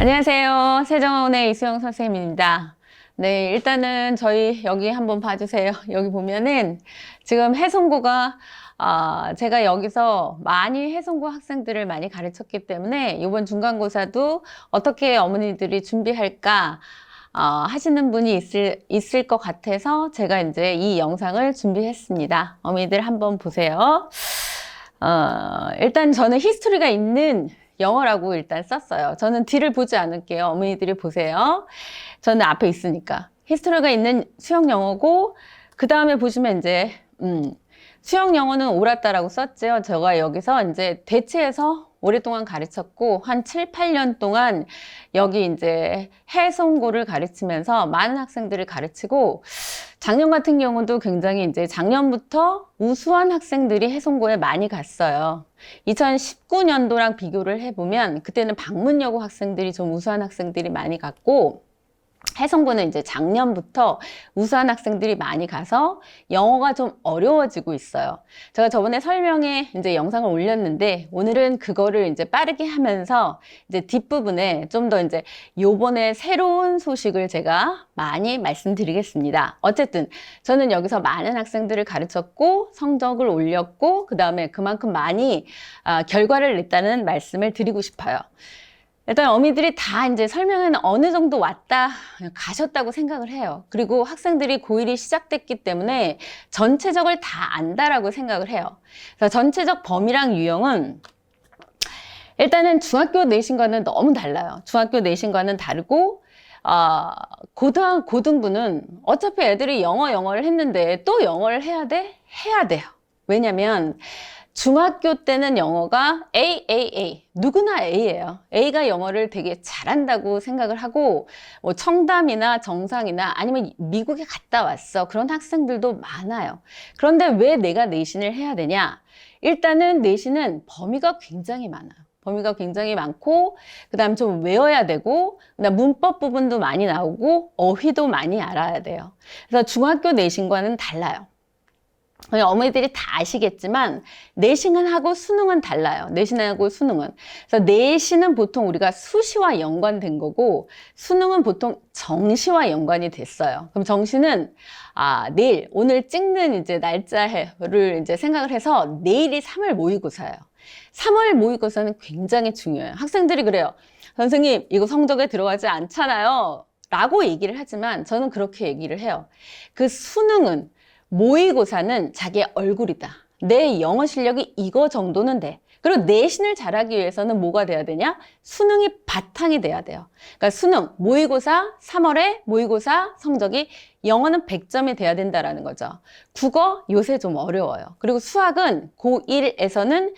안녕하세요. 세정원의 이수영 선생님입니다. 네, 일단은 저희 여기 한번 봐주세요. 여기 보면은 지금 해송고가 제가 여기서 많이 해송고 학생들을 많이 가르쳤기 때문에 이번 중간고사도 어떻게 어머니들이 준비할까 하시는 분이 있을 것 같아서 제가 이제 이 영상을 준비했습니다. 어머니들 한번 보세요. 일단 저는 히스토리가 있는 영어라고 일단 썼어요. 저는 뒤를 보지 않을게요. 어머니들이 보세요. 저는 앞에 있으니까. 히스토리가 있는 수영 영어고, 그 다음에 보시면 이제, 수영 영어는 옳았다라고 썼죠. 제가 여기서 이제 대체해서 오랫동안 가르쳤고, 한 7, 8년 동안 여기 이제 해송고를 가르치면서 많은 학생들을 가르치고, 작년 같은 경우도 굉장히 이제 작년부터 우수한 학생들이 해송고에 많이 갔어요. 2019년도랑 비교를 해보면 그때는 방문여고 학생들이 좀 우수한 학생들이 많이 갔고, 해송고는 이제 작년부터 우수한 학생들이 많이 가서 영어가 좀 어려워지고 있어요. 제가 저번에 설명에 이제 영상을 올렸는데 오늘은 그거를 이제 빠르게 하면서 이제 뒷부분에 좀 더 이제 요번에 새로운 소식을 제가 많이 말씀드리겠습니다. 어쨌든 저는 여기서 많은 학생들을 가르쳤고 성적을 올렸고 그 다음에 그만큼 많이 결과를 냈다는 말씀을 드리고 싶어요. 일단 어미들이 다 이제 설명에는 어느 정도 왔다 가셨다고 생각을 해요. 그리고 학생들이 고1이 시작됐기 때문에 전체적을 다 안다라고 생각을 해요. 그래서 전체적 범위랑 유형은 일단은 중학교 내신과는 너무 달라요. 중학교 내신과는 다르고 고등부는 어차피 애들이 영어를 했는데 또 영어를 해야 돼? 해야 돼요. 왜냐면 중학교 때는 영어가 A. 누구나 A예요. A가 영어를 되게 잘한다고 생각을 하고, 뭐 청담이나 정상이나 아니면 미국에 갔다 왔어. 그런 학생들도 많아요. 그런데 왜 내가 내신을 해야 되냐? 일단은 내신은 범위가 굉장히 많아요. 범위가 굉장히 많고, 그 다음 좀 외워야 되고, 그다음 문법 부분도 많이 나오고, 어휘도 많이 알아야 돼요. 그래서 중학교 내신과는 달라요. 어머니들이 다 아시겠지만 내신하고 수능은 달라요. 내신하고 수능은. 그래서 내신은 보통 우리가 수시와 연관된 거고 수능은 보통 정시와 연관이 됐어요. 그럼 정시는 내일 오늘 찍는 이제 날짜를 이제 생각을 해서 내일이 3월 모의고사예요. 3월 모의고사는 굉장히 중요해요. 학생들이 그래요. 선생님 이거 성적에 들어가지 않잖아요. 라고 얘기를 하지만 저는 그렇게 얘기를 해요. 그 수능은 모의고사는 자기의 얼굴이다. 내 영어 실력이 이거 정도는 돼. 그리고 내신을 잘하기 위해서는 뭐가 돼야 되냐? 수능이 바탕이 돼야 돼요. 그러니까 수능, 모의고사, 3월에 모의고사 성적이 영어는 100점이 돼야 된다라는 거죠. 국어 요새 좀 어려워요. 그리고 수학은 고1에서는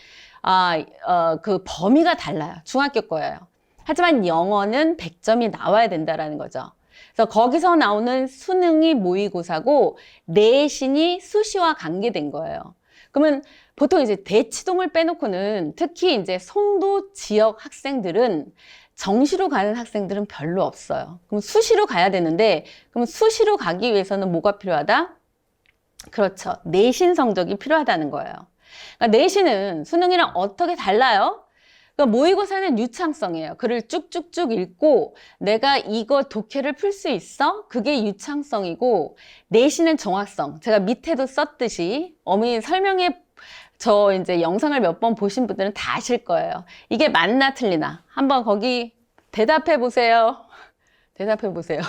그 범위가 달라요. 중학교 거예요. 하지만 영어는 100점이 나와야 된다라는 거죠. 그래서 거기서 나오는 수능이 모의고사고 내신이 수시와 관계된 거예요. 그러면 보통 이제 대치동을 빼놓고는 특히 이제 송도 지역 학생들은 정시로 가는 학생들은 별로 없어요. 그럼 수시로 가야 되는데 그럼 수시로 가기 위해서는 뭐가 필요하다? 그렇죠. 내신 성적이 필요하다는 거예요. 그러니까 내신은 수능이랑 어떻게 달라요? 그러니까 모의고사는 유창성이에요. 글을 쭉쭉쭉 읽고 내가 이거 독해를 풀 수 있어? 그게 유창성이고 내신은 정확성. 제가 밑에도 썼듯이 어머니 설명에 저 이제 영상을 몇 번 보신 분들은 다 아실 거예요. 이게 맞나 틀리나? 한번 거기 대답해 보세요. 대답해 보세요.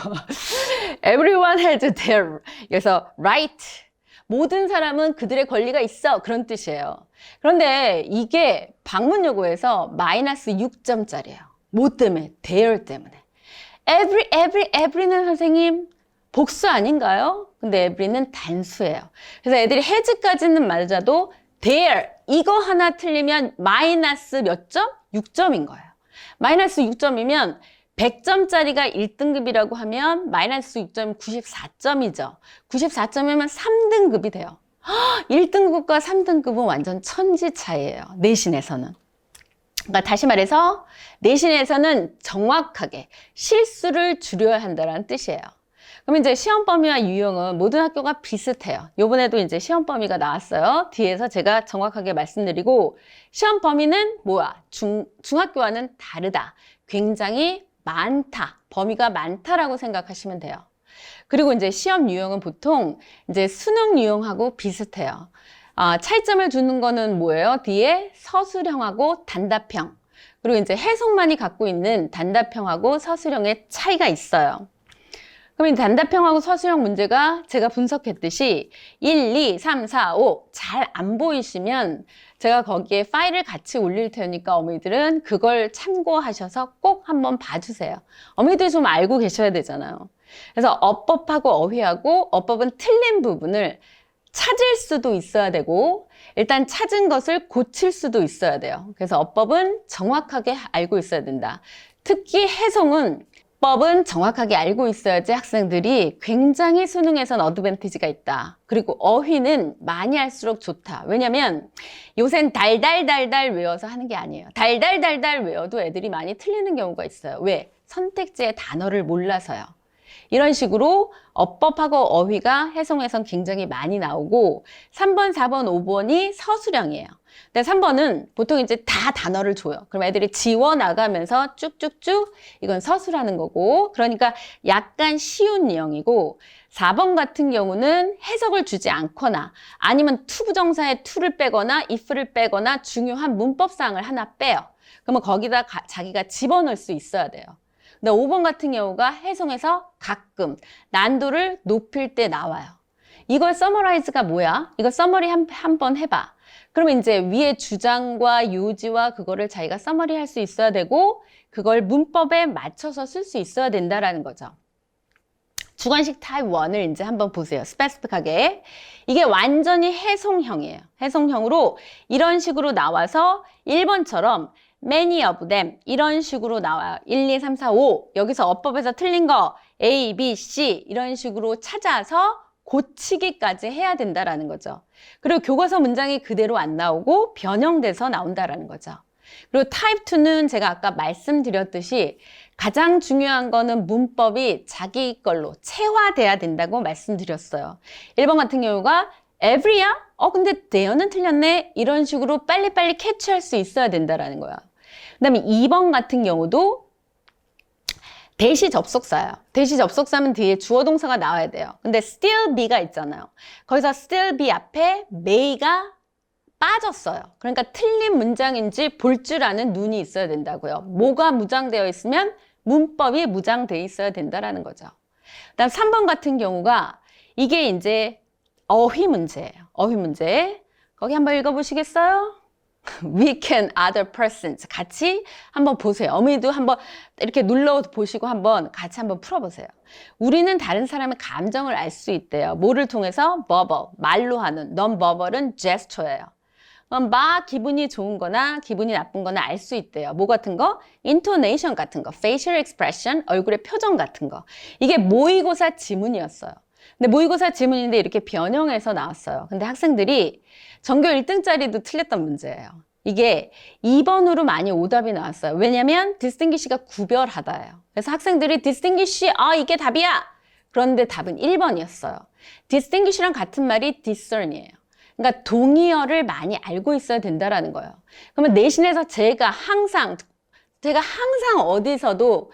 Everyone has their. 그래서 right. 모든 사람은 그들의 권리가 있어. 그런 뜻이에요. 그런데 이게 방문여고에서 마이너스 6점짜리예요. 뭐 때문에? their 때문에. every는 선생님 복수 아닌가요? 근데 every는 단수예요. 그래서 애들이 has까지는 맞아도 their 이거 하나 틀리면 마이너스 몇 점? 6점인 거예요. 마이너스 6점이면 100점짜리가 1등급이라고 하면 마이너스 6점 94점이죠. 94점이면 3등급이 돼요. 1등급과 3등급은 완전 천지 차이예요. 내신에서는. 그러니까 다시 말해서 내신에서는 정확하게 실수를 줄여야 한다는 뜻이에요. 그럼 이제 시험 범위와 유형은 모든 학교가 비슷해요. 요번에도 이제 시험 범위가 나왔어요. 뒤에서 제가 정확하게 말씀드리고 시험 범위는 뭐야? 중학교와는 다르다. 굉장히 많다, 범위가 많다라고 생각하시면 돼요. 그리고 이제 시험 유형은 보통 이제 수능 유형하고 비슷해요. 차이점을 두는 거는 뭐예요? 뒤에 서술형하고 단답형. 그리고 이제 해석만이 갖고 있는 단답형하고 서술형의 차이가 있어요. 그럼 이 단답형하고 서술형 문제가 제가 분석했듯이 1, 2, 3, 4, 5 잘 안 보이시면 제가 거기에 파일을 같이 올릴 테니까 어머니들은 그걸 참고하셔서 꼭 한번 봐주세요. 어머니들 좀 알고 계셔야 되잖아요. 그래서 어법하고 어휘하고 어법은 틀린 부분을 찾을 수도 있어야 되고 일단 찾은 것을 고칠 수도 있어야 돼요. 그래서 어법은 정확하게 알고 있어야 된다. 특히 해석은 법은 정확하게 알고 있어야지 학생들이 굉장히 수능에선 어드밴티지가 있다. 그리고 어휘는 많이 할수록 좋다. 왜냐면 요샌 달달달달 외워서 하는 게 아니에요. 달달달달 외워도 애들이 많이 틀리는 경우가 있어요. 왜? 선택지의 단어를 몰라서요. 이런 식으로 어법하고 어휘가 해송에선 굉장히 많이 나오고 3번, 4번, 5번이 서술형이에요. 근데 3번은 보통 이제 다 단어를 줘요. 그럼 애들이 지워나가면서 쭉쭉쭉 이건 서술하는 거고 그러니까 약간 쉬운 유형이고 4번 같은 경우는 해석을 주지 않거나 아니면 투부정사의 to를 빼거나 if를 빼거나 중요한 문법사항을 하나 빼요. 그러면 거기다 자기가 집어넣을 수 있어야 돼요. 근데 5번 같은 경우가 해송에서 가끔 난도를 높일 때 나와요. 이걸 서머라이즈가 뭐야? 이거 서머리 한번 해봐. 그러면 이제 위에 주장과 요지와 그거를 자기가 서머리 할 수 있어야 되고 그걸 문법에 맞춰서 쓸 수 있어야 된다라는 거죠. 주관식 타입 1을 이제 한번 보세요. 스페시픽하게. 이게 완전히 해송형이에요. 해송형으로 이런 식으로 나와서 1번처럼 many of them 이런 식으로 나와요. 1, 2, 3, 4, 5 여기서 어법에서 틀린 거 A, B, C 이런 식으로 찾아서 고치기까지 해야 된다라는 거죠. 그리고 교과서 문장이 그대로 안 나오고 변형돼서 나온다라는 거죠. 그리고 타입 2는 제가 아까 말씀드렸듯이 가장 중요한 거는 문법이 자기 걸로 체화돼야 된다고 말씀드렸어요. 1번 같은 경우가 every야? 근데 there는 틀렸네? 이런 식으로 빨리빨리 캐치할 수 있어야 된다라는 거야. 그 다음에 2번 같은 경우도 대시 접속사예요. 대시 접속사면 뒤에 주어 동사가 나와야 돼요. 근데 still be가 있잖아요. 거기서 still be 앞에 may가 빠졌어요. 그러니까 틀린 문장인지 볼 줄 아는 눈이 있어야 된다고요. 뭐가 무장되어 있으면 문법이 무장되어 있어야 된다라는 거죠. 그다음 3번 같은 경우가 이게 이제 어휘 문제예요. 어휘 문제. 거기 한번 읽어보시겠어요? We can other persons. 같이 한번 보세요. 어머니도 한번 이렇게 눌러보시고 한번 같이 한번 풀어보세요. 우리는 다른 사람의 감정을 알 수 있대요. 뭐를 통해서? verbal, 말로 하는. non-verbal은 gesture예요. 막 기분이 좋은 거나 기분이 나쁜 거나 알 수 있대요. 뭐 같은 거? intonation 같은 거, facial expression, 얼굴의 표정 같은 거. 이게 모의고사 지문이었어요. 근데 모의고사 지문인데 이렇게 변형해서 나왔어요. 근데 학생들이 전교 1등짜리도 틀렸던 문제예요. 이게 2번으로 많이 오답이 나왔어요. 왜냐면 distinguish가 구별하다예요. 그래서 학생들이 distinguish, 이게 답이야! 그런데 답은 1번이었어요. distinguish랑 같은 말이 discern이에요. 그러니까 동의어를 많이 알고 있어야 된다라는 거예요. 그러면 내신에서 제가 항상 어디서도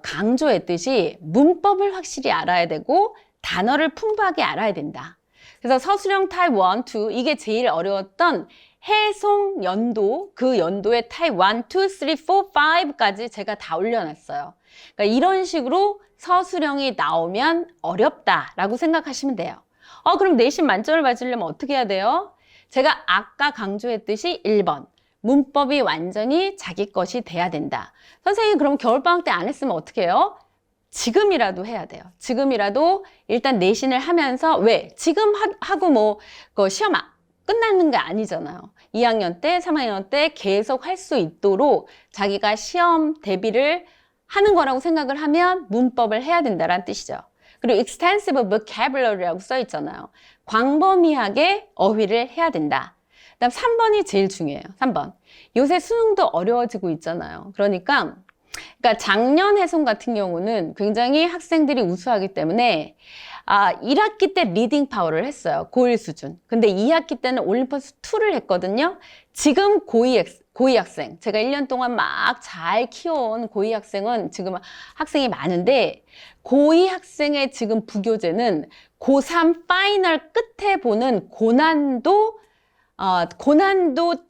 강조했듯이 문법을 확실히 알아야 되고 단어를 풍부하게 알아야 된다. 그래서 서술형 타입 1, 2 이게 제일 어려웠던 해송 연도, 그 연도의 타입 1, 2, 3, 4, 5까지 제가 다 올려놨어요. 그러니까 이런 식으로 서술형이 나오면 어렵다라고 생각하시면 돼요. 그럼 내신 만점을 맞으려면 어떻게 해야 돼요? 제가 아까 강조했듯이 1번. 문법이 완전히 자기 것이 돼야 된다. 선생님 그럼 겨울방학 때 안 했으면 어떻게 해요? 지금이라도 해야 돼요. 지금이라도 일단 내신을 하면서 왜? 지금 하고 시험 끝나는 게 아니잖아요. 2학년 때, 3학년 때 계속 할 수 있도록 자기가 시험 대비를 하는 거라고 생각을 하면 문법을 해야 된다는 뜻이죠. 그리고 extensive vocabulary라고 써 있잖아요. 광범위하게 어휘를 해야 된다. 그다음 3번이 제일 중요해요. 3번. 요새 수능도 어려워지고 있잖아요. 그러니까 그러니까 작년 해송 같은 경우는 굉장히 학생들이 우수하기 때문에 1학기 때 리딩 파워를 했어요. 고1 수준. 근데 2학기 때는 올림퍼스 2를 했거든요. 지금 고2 학생, 제가 1년 동안 막 잘 키워온 고2 학생은 지금 학생이 많은데, 고2 학생의 지금 부교재는 고3 파이널 끝에 보는 고난도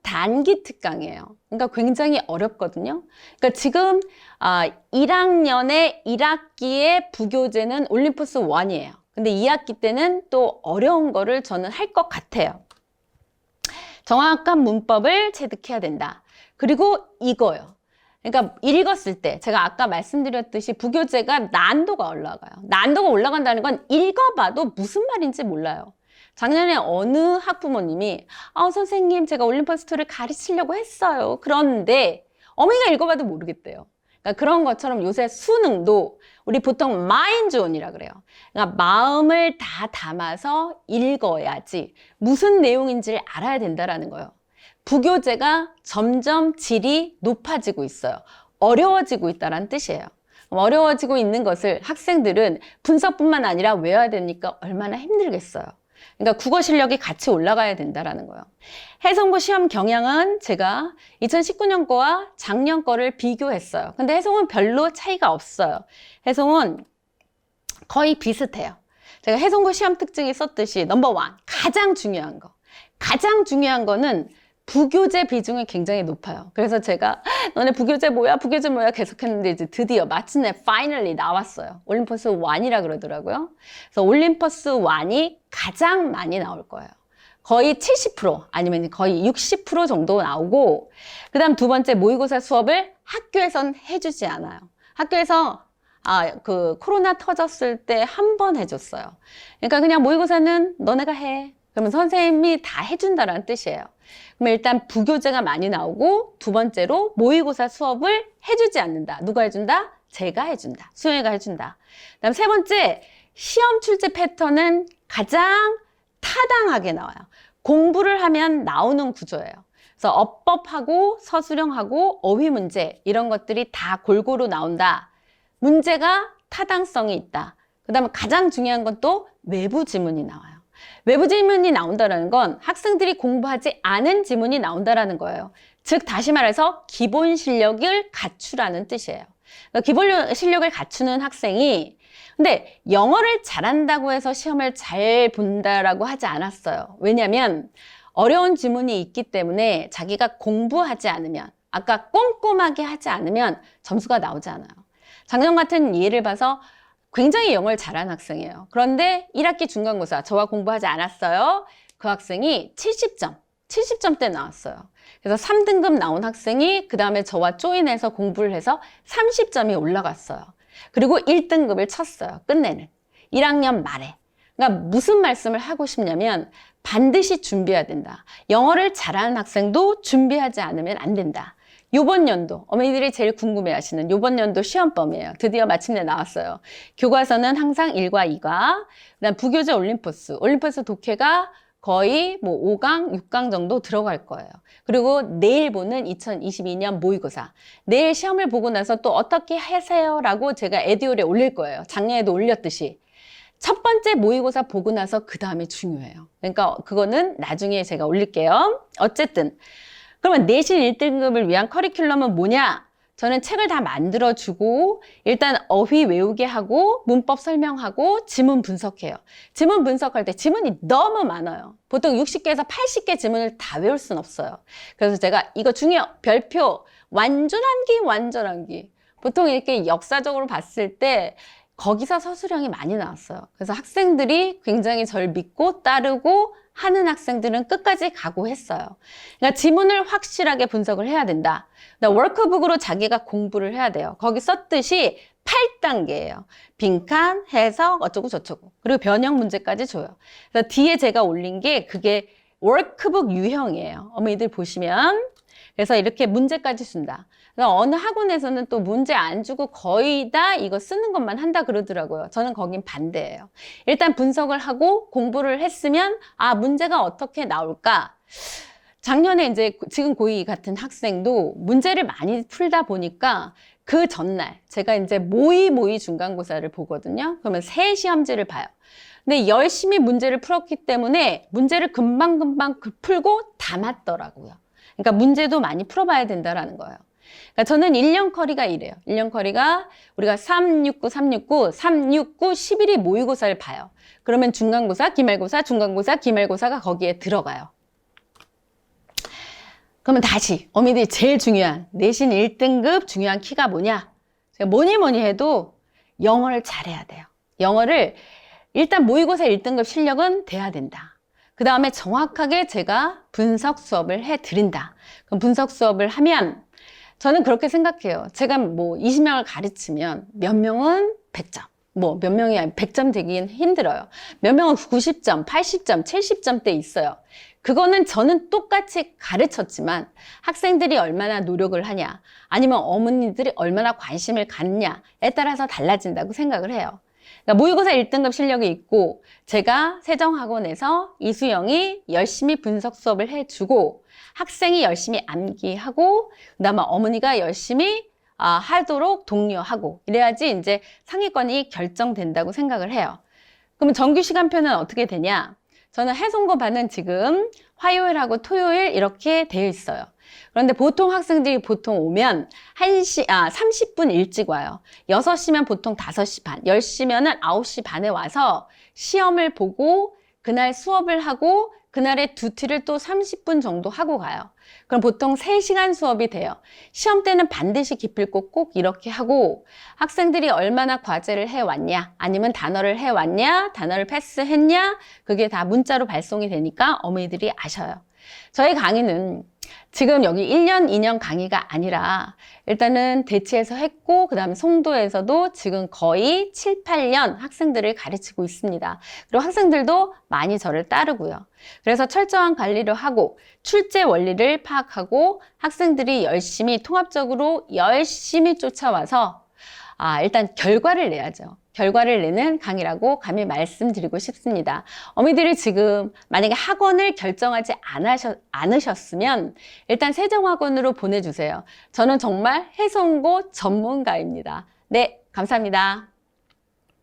단기 특강이에요. 그러니까 굉장히 어렵거든요. 그러니까 지금 1학년의 1학기의 부교재는 올림퍼스 1이에요. 근데 2학기 때는 또 어려운 거를 저는 할 것 같아요. 정확한 문법을 체득해야 된다. 그리고 이거요. 그러니까 읽었을 때 제가 아까 말씀드렸듯이 부교재가 난도가 올라가요. 난도가 올라간다는 건 읽어봐도 무슨 말인지 몰라요. 작년에 어느 학부모님이 선생님 제가 올림퍼스2를 가르치려고 했어요. 그런데 어머니가 읽어봐도 모르겠대요. 그러니까 그런 것처럼 요새 수능도 우리 보통 마인드온이라 그래요. 그러니까 마음을 다 담아서 읽어야지 무슨 내용인지를 알아야 된다라는 거예요. 부교재가 점점 질이 높아지고 있어요. 어려워지고 있다는 뜻이에요. 어려워지고 있는 것을 학생들은 분석뿐만 아니라 외워야 되니까 얼마나 힘들겠어요. 그러니까 국어 실력이 같이 올라가야 된다라는 거예요. 해성고 시험 경향은 제가 2019년 거와 작년 거를 비교했어요. 근데 해성은 별로 차이가 없어요. 해성은 거의 비슷해요. 제가 해성고 시험 특징이 썼듯이 넘버 1, 가장 중요한 거. 가장 중요한 거는 부교재 비중이 굉장히 높아요. 그래서 제가 너네 부교재 뭐야? 부교재 뭐야? 계속했는데 이제 드디어 마침내 finally 나왔어요. 올림퍼스 1이라 그러더라고요. 그래서 올림퍼스 1이 가장 많이 나올 거예요. 거의 70% 아니면 거의 60% 정도 나오고, 그 다음 두 번째 모의고사 수업을 학교에선 해주지 않아요. 학교에서 그 코로나 터졌을 때 한 번 해줬어요. 그러니까 그냥 모의고사는 너네가 해. 그러면 선생님이 다 해준다는 뜻이에요. 그럼 일단 부교재가 많이 나오고, 두 번째로 모의고사 수업을 해주지 않는다. 누가 해준다? 제가 해준다. 수영이가 해준다. 그다음 세 번째, 시험 출제 패턴은 가장 타당하게 나와요. 공부를 하면 나오는 구조예요. 그래서 어법하고 서술형하고 어휘 문제 이런 것들이 다 골고루 나온다. 문제가 타당성이 있다. 그 다음에 가장 중요한 건 또 외부 지문이 나와요. 외부 지문이 나온다는 건 학생들이 공부하지 않은 지문이 나온다는 거예요. 즉 다시 말해서 기본 실력을 갖추라는 뜻이에요. 그러니까 기본 실력을 갖추는 학생이, 근데 영어를 잘한다고 해서 시험을 잘 본다라고 하지 않았어요. 왜냐하면 어려운 지문이 있기 때문에 자기가 공부하지 않으면, 아까 꼼꼼하게 하지 않으면 점수가 나오지 않아요. 작년 같은 예를 봐서 굉장히 영어를 잘하는 학생이에요. 그런데 1학기 중간고사 저와 공부하지 않았어요. 그 학생이 70점대 나왔어요. 그래서 3등급 나온 학생이 그 다음에 저와 조인해서 공부를 해서 30점이 올라갔어요. 그리고 1등급을 쳤어요. 끝내는 1학년 말에. 그러니까 무슨 말씀을 하고 싶냐면 반드시 준비해야 된다. 영어를 잘하는 학생도 준비하지 않으면 안 된다. 요번 연도, 어머니들이 제일 궁금해하시는 요번 연도 시험범이에요. 드디어 마침내 나왔어요. 교과서는 항상 1과 2과, 그다음 부교재 올림퍼스 독해가 거의 뭐 5강, 6강 정도 들어갈 거예요. 그리고 내일 보는 2022년 모의고사. 내일 시험을 보고 나서 또 어떻게 하세요? 라고 제가 에듀올에 올릴 거예요. 작년에도 올렸듯이. 첫 번째 모의고사 보고 나서 그 다음에 중요해요. 그러니까 그거는 나중에 제가 올릴게요. 어쨌든. 그러면 내신 1등급을 위한 커리큘럼은 뭐냐? 저는 책을 다 만들어주고 일단 어휘 외우게 하고 문법 설명하고 지문 분석해요. 지문 분석할 때 지문이 너무 많아요. 보통 60개에서 80개 지문을 다 외울 순 없어요. 그래서 제가 이거 중요 별표 완전한기 보통 이렇게 역사적으로 봤을 때 거기서 서술형이 많이 나왔어요. 그래서 학생들이 굉장히 저를 믿고 따르고 하는 학생들은 끝까지 각오했어요. 그러니까 지문을 확실하게 분석을 해야 된다. 워크북으로 자기가 공부를 해야 돼요. 거기 썼듯이 8단계예요. 빈칸, 해석, 어쩌고 저쩌고. 그리고 변형 문제까지 줘요. 그래서 뒤에 제가 올린 게 그게 워크북 유형이에요. 어머니들 보시면. 그래서 이렇게 문제까지 준다. 그래서 어느 학원에서는 또 문제 안 주고 거의 다 이거 쓰는 것만 한다 그러더라고요. 저는 거긴 반대예요. 일단 분석을 하고 공부를 했으면 문제가 어떻게 나올까? 작년에 이제 지금 고2 같은 학생도 문제를 많이 풀다 보니까 그 전날 제가 이제 모의 중간고사를 보거든요. 그러면 새 시험지를 봐요. 근데 열심히 문제를 풀었기 때문에 문제를 금방금방 풀고 다 맞더라고요. 그러니까 문제도 많이 풀어봐야 된다라는 거예요. 그러니까 저는 1년 커리가 이래요. 1년 커리가 우리가 369, 11이 모의고사를 봐요. 그러면 중간고사, 기말고사, 중간고사, 기말고사가 거기에 들어가요. 그러면 다시 어머니들이 제일 중요한 내신 1등급 중요한 키가 뭐냐? 제가 뭐니 해도 영어를 잘해야 돼요. 영어를 일단 모의고사 1등급 실력은 돼야 된다. 그 다음에 정확하게 제가 분석 수업을 해드린다. 그럼 분석 수업을 하면 저는 그렇게 생각해요. 제가 뭐 20명을 가르치면 몇 명은 100점, 뭐 몇 명이 100점 되긴 힘들어요. 몇 명은 90점, 80점, 70점대 있어요. 그거는 저는 똑같이 가르쳤지만 학생들이 얼마나 노력을 하냐, 아니면 어머니들이 얼마나 관심을 갖냐에 따라서 달라진다고 생각을 해요. 그러니까 모의고사 1등급 실력이 있고 제가 세정학원에서 이수영이 열심히 분석 수업을 해주고 학생이 열심히 암기하고 그다음에 어머니가 열심히 하도록 독려하고 이래야지 이제 상위권이 결정된다고 생각을 해요. 그러면 정규 시간표는 어떻게 되냐? 저는 해송고반은 지금 화요일하고 토요일 이렇게 되어 있어요. 그런데 보통 학생들이 보통 오면 30분 일찍 와요. 6시면 보통 5시 반, 10시면은 9시 반에 와서 시험을 보고 그날 수업을 하고 그날의 듀티를 또 30분 정도 하고 가요. 그럼 보통 3시간 수업이 돼요. 시험 때는 반드시 기필코 꼭 이렇게 하고 학생들이 얼마나 과제를 해왔냐, 아니면 단어를 해왔냐, 단어를 패스했냐, 그게 다 문자로 발송이 되니까 어머니들이 아셔요. 저희 강의는 지금 여기 1년, 2년 강의가 아니라 일단은 대치에서 했고 그 다음에 송도에서도 지금 거의 7, 8년 학생들을 가르치고 있습니다. 그리고 학생들도 많이 저를 따르고요. 그래서 철저한 관리를 하고 출제 원리를 파악하고 학생들이 열심히 통합적으로 열심히 쫓아와서 일단 결과를 내야죠. 결과를 내는 강의라고 감히 말씀드리고 싶습니다. 어머니들이 지금 만약에 학원을 결정하지 않으셨으면 일단 세정학원으로 보내주세요. 저는 정말 해송고 전문가입니다. 네, 감사합니다.